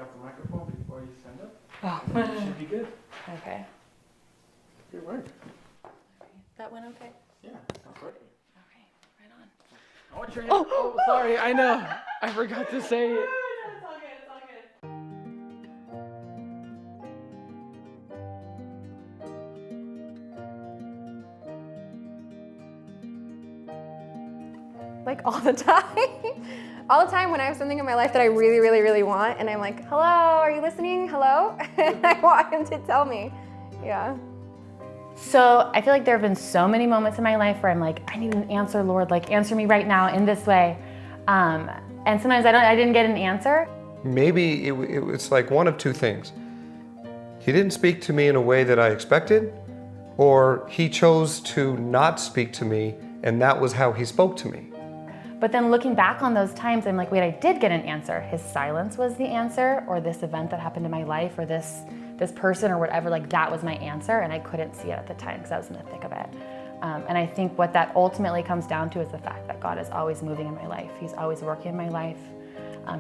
up the microphone before you send it. Oh. It should be good. Okay. Good work. That went okay? Yeah, sounds perfect. Okay, right on. I want your hand. Oh, sorry, I know. I forgot to say it. It's all good, it's all good. Like all the time. All the time when I have something in my life that I really, really, really want, and I'm like, hello, are you listening? Hello? And I want him to tell me. Yeah. So I feel like there have been so many moments in my life where I'm like, I need an answer, Lord, like answer me right now in this way. And sometimes I didn't get an answer. Maybe it was like one of two things. He didn't speak to me in a way that I expected, or he chose to not speak to me, and that was how he spoke to me. But then looking back on those times, I'm like, wait, I did get an answer. His silence was the answer, or this event that happened in my life, or this person or whatever, like that was my answer, and I couldn't see it at the time because I was in the thick of it. And I think what that ultimately comes down to is the fact that God is always moving in my life. He's always working in my life.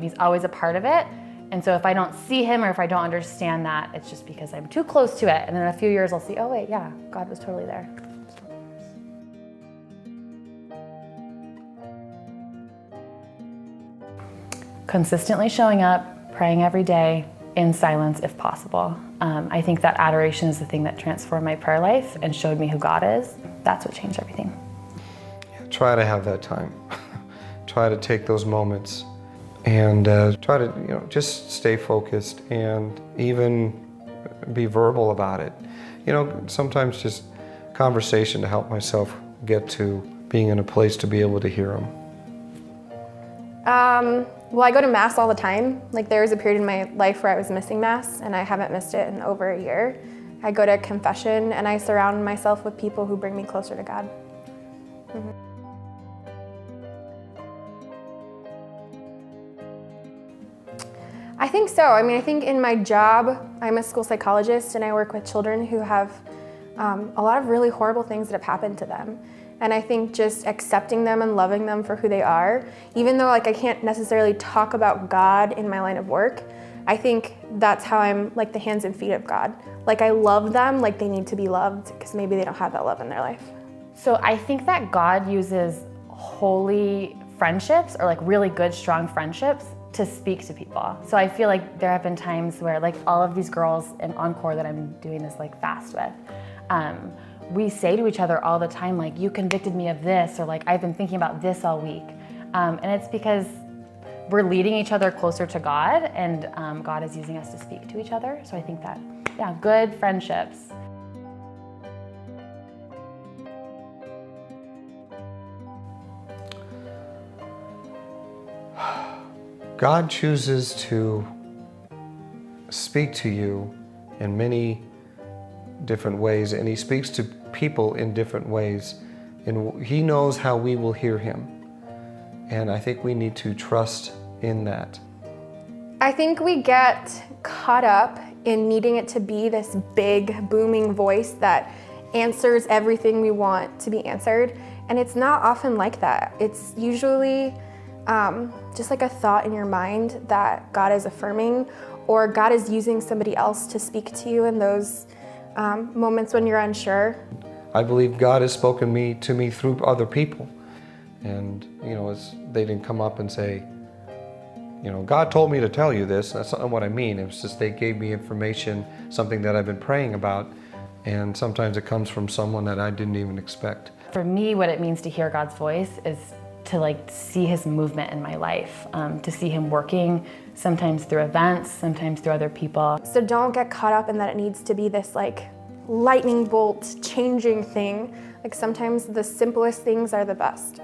He's always a part of it. And so if I don't see him or if I don't understand that, it's just because I'm too close to it. And then in a few years I'll see, oh wait, yeah, God was totally there. Consistently showing up, praying every day, in silence if possible. I think that adoration is the thing that transformed my prayer life and showed me who God is. That's what changed everything. Yeah, try to have that time. Try to take those moments and try to, just stay focused and even be verbal about it. Sometimes just conversation to help myself get to being in a place to be able to hear him. Well, I go to Mass all the time. Like there was a period in my life where I was missing Mass, and I haven't missed it in over a year. I go to confession, and I surround myself with people who bring me closer to God. Mm-hmm. I think so. I think in my job, I'm a school psychologist, and I work with children who have a lot of really horrible things that have happened to them. And I think just accepting them and loving them for who they are, even though I can't necessarily talk about God in my line of work, I think that's how I'm like the hands and feet of God. Like I love them like they need to be loved because maybe they don't have that love in their life. So I think that God uses holy friendships or like really good, strong friendships to speak to people. So I feel like there have been times where like all of these girls in Encore that I'm doing this like fast with, we say to each other all the time, like, you convicted me of this, or like, I've been thinking about this all week. And it's because we're leading each other closer to God, and God is using us to speak to each other. So I think that, yeah, good friendships. God chooses to speak to you in many different ways, and he speaks to people in different ways, and he knows how we will hear him, and I think we need to trust in that. I think we get caught up in needing it to be this big booming voice that answers everything we want to be answered, and it's not often like that. It's usually just like a thought in your mind that God is affirming, or God is using somebody else to speak to you in those moments when you're unsure. I believe God has spoken to me through other people. And, they didn't come up and say, God told me to tell you this. That's not what I mean. It was just they gave me information, something that I've been praying about. And sometimes it comes from someone that I didn't even expect. For me, what it means to hear God's voice is to see his movement in my life, to see him working, sometimes through events, sometimes through other people. So don't get caught up in that it needs to be this lightning bolt changing thing. Sometimes the simplest things are the best.